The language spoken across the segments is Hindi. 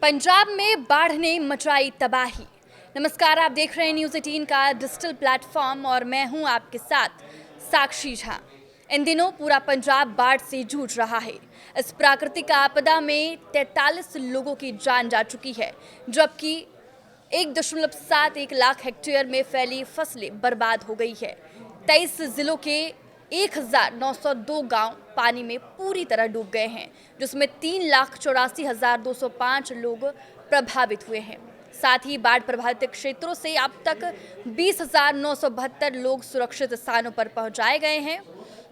पंजाब में बाढ़ ने मचाई तबाही। नमस्कार, आप देख रहे हैं न्यूज़ 18 का डिजिटल प्लेटफॉर्म और मैं हूं आपके साथ साक्षी झा। इन दिनों पूरा पंजाब बाढ़ से जूझ रहा है। इस प्राकृतिक आपदा में 43 लोगों की जान जा चुकी है, जबकि 1.71 लाख हेक्टेयर में फैली फसलें बर्बाद हो गई है। 23 जिलों के 1902 गांव पानी में पूरी तरह डूब गए हैं, जिसमें 3,84,205 लोग प्रभावित हुए हैं। साथ ही बाढ़ प्रभावित क्षेत्रों से अब तक 20,972 लोग सुरक्षित स्थानों पर पहुंचाए गए हैं।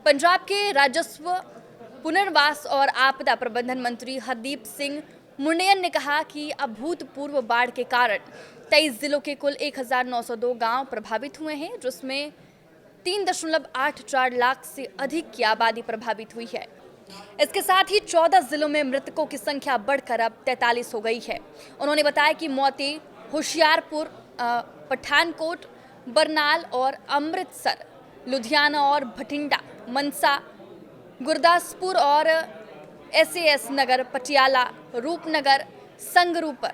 पंजाब के राजस्व, पुनर्वास और आपदा प्रबंधन मंत्री हरदीप सिंह मुंडेयन ने कहा कि अभूतपूर्व बाढ़ के कारण 23 जिलों के कुल 1,902 गांव प्रभावित हुए हैं, जिसमें 3.84 लाख से अधिक की आबादी प्रभावित हुई है। इसके साथ ही 14 जिलों में मृतकों की संख्या बढ़कर अब 43 हो गई है। उन्होंने बताया कि मौतें होशियारपुर, पठानकोट, बरनाल और अमृतसर, लुधियाना और भटिंडा, मनसा, गुरदासपुर और SAS नगर, पटियाला, रूपनगर, संगरूपर,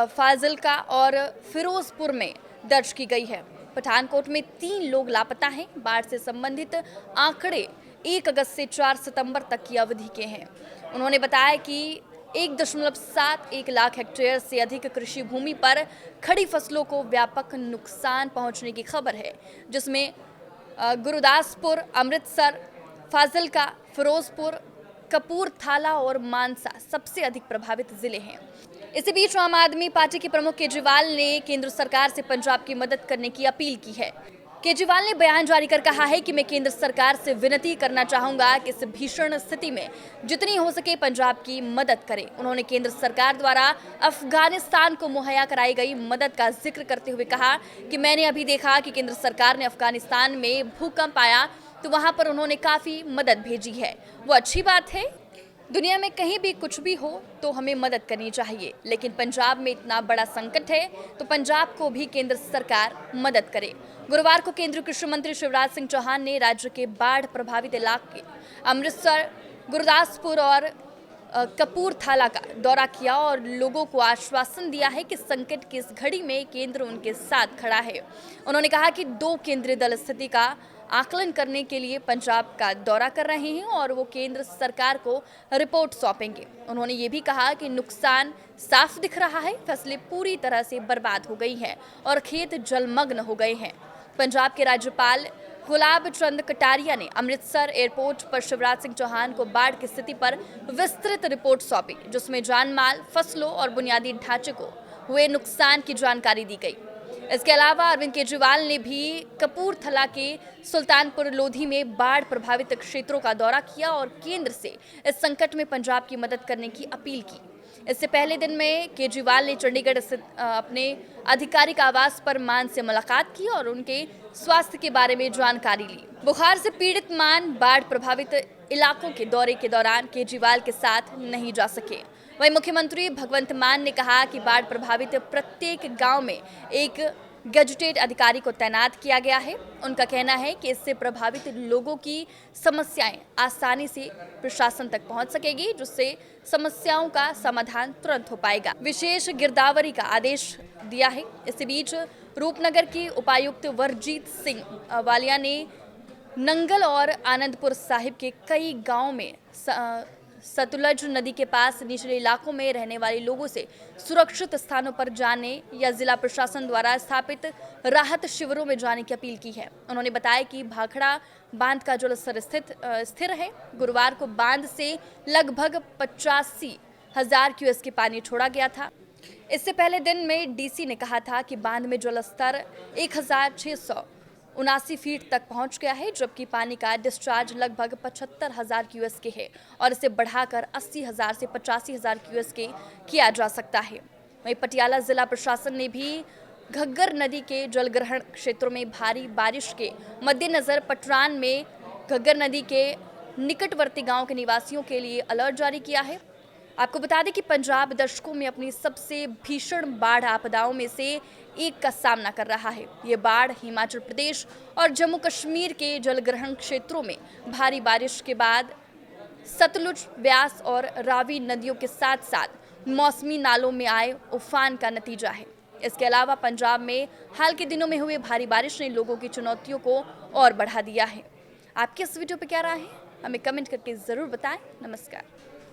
फाजिल्का और फिरोजपुर में दर्ज की गई है। पठानकोट में 3 लोग लापता हैं। बाढ़ से संबंधित आंकड़े 1 अगस्त से 4 सितंबर तक की अवधि के हैं। उन्होंने बताया कि 1.71 लाख हेक्टेयर से अधिक कृषि भूमि पर खड़ी फसलों को व्यापक नुकसान पहुंचने की खबर है, जिसमें गुरदासपुर, अमृतसर, फाजिल्का, फिरोजपुर, कपूरथला और मानसा सबसे अधिक प्रभावित जिले हैं। इसी बीच आम आदमी पार्टी के प्रमुख केजरीवाल ने केंद्र सरकार से पंजाब की मदद करने की अपील की है। केजरीवाल ने बयान जारी कर कहा है कि मैं केंद्र सरकार से विनती करना चाहूंगा कि इस भीषण स्थिति में जितनी हो सके पंजाब की मदद करें। उन्होंने केंद्र सरकार द्वारा अफगानिस्तान को मुहैया कराई गई मदद का जिक्र करते हुए कहा कि मैंने अभी देखा कि केंद्र सरकार ने अफगानिस्तान में भूकंप आया तो वहां पर उन्होंने काफी मदद भेजी है। वो अच्छी बात है। दुनिया में कहीं भी कुछ भी हो तो हमें मदद करनी चाहिए, लेकिन पंजाब में इतना बड़ा संकट है तो पंजाब को भी केंद्र सरकार मदद करे। गुरुवार को केंद्रीय कृषि मंत्री शिवराज सिंह चौहान ने राज्य के बाढ़ प्रभावित इलाके अमृतसर, गुरदासपुर और कपूरथला का दौरा किया और लोगों को आश्वासन दिया है कि संकट की इस घड़ी में केंद्र उनके साथ खड़ा है। उन्होंने कहा कि 2 केंद्रीय दल स्थिति का आकलन करने के लिए पंजाब का दौरा कर रहे हैं और वो केंद्र सरकार को रिपोर्ट सौंपेंगे। उन्होंने ये भी कहा कि नुकसान साफ दिख रहा है, फसलें पूरी तरह से बर्बाद हो गई हैं और खेत जलमग्न हो गए हैं। पंजाब के राज्यपाल गुलाब चंद कटारिया ने अमृतसर एयरपोर्ट पर शिवराज सिंह चौहान को बाढ़ की स्थिति पर विस्तृत रिपोर्ट सौंपी, जिसमें जानमाल, फसलों और बुनियादी ढांचे को हुए नुकसान की जानकारी दी गई। इसके अलावा अरविंद केजरीवाल ने भी कपूरथला के सुल्तानपुर लोधी में बाढ़ प्रभावित क्षेत्रों का दौरा किया और केंद्र से इस संकट में पंजाब की मदद करने की अपील की। इससे पहले दिन में केजरीवाल ने चंडीगढ़ स्थित अपने आधिकारिक आवास पर मान से मुलाकात की और उनके स्वास्थ्य के बारे में जानकारी ली। बुखार से पीड़ित मान बाढ़ प्रभावित इलाकों के दौरे के दौरान केजरीवाल के साथ नहीं जा सके। वहीं मुख्यमंत्री भगवंत मान ने कहा कि बाढ़ प्रभावित प्रत्येक गांव में एक गजेटेड अधिकारी को तैनात किया गया है। उनका कहना है कि इससे प्रभावित लोगों की समस्याएं आसानी से प्रशासन तक पहुंच सकेगी, जिससे समस्याओं का समाधान तुरंत हो पाएगा। विशेष गिरदावरी का आदेश दिया है। इसी बीच रूपनगर के उपायुक्त वरजीत सिंह वालिया ने नंगल और आनंदपुर साहिब के कई गाँव में सतलुज नदी के पास निचले इलाकों में रहने वाले लोगों से सुरक्षित स्थानों पर जाने या जिला प्रशासन द्वारा स्थापित राहत शिविरों में जाने की अपील की है। उन्होंने बताया कि भाखड़ा बांध का जलस्तर स्थिर है। गुरुवार को बांध से लगभग 85,000 क्यूसेक पानी छोड़ा गया था। इससे पहले दिन में डीसी ने कहा था कि बांध में जलस्तर 1,679 फीट तक पहुंच गया है, जबकि पानी का डिस्चार्ज लगभग 75,000 क्यूसेक है और इसे बढ़ाकर 80,000 से 85,000 क्यूसेक किया जा सकता है। वहीं पटियाला जिला प्रशासन ने भी घग्गर नदी के जलग्रहण क्षेत्रों में भारी बारिश के मद्देनजर पटरान में घग्गर नदी के निकटवर्ती गांव के निवासियों के लिए अलर्ट जारी किया है। आपको बता दें कि पंजाब दशकों में अपनी सबसे भीषण बाढ़ आपदाओं में से एक का सामना कर रहा है। ये बाढ़ हिमाचल प्रदेश और जम्मू कश्मीर के जलग्रहण क्षेत्रों में भारी बारिश के बाद सतलुज, ब्यास और रावी नदियों के साथ साथ मौसमी नालों में आए उफान का नतीजा है। इसके अलावा पंजाब में हाल के दिनों में हुए भारी बारिश ने लोगों की चुनौतियों को और बढ़ा दिया है। आपकी इस वीडियो पे क्या राय है? हमें कमेंट करके ज़रूर बताएं। नमस्कार।